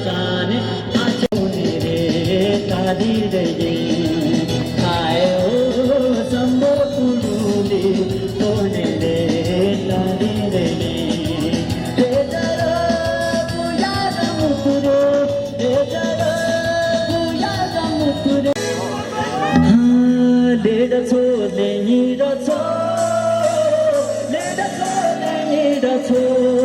chane achone re tadi de ai o sambo tululi tone re tadi de Dejara puya ramukure Dejara puya ramukure Leda cho le ni da cho Leda cho le ni da cho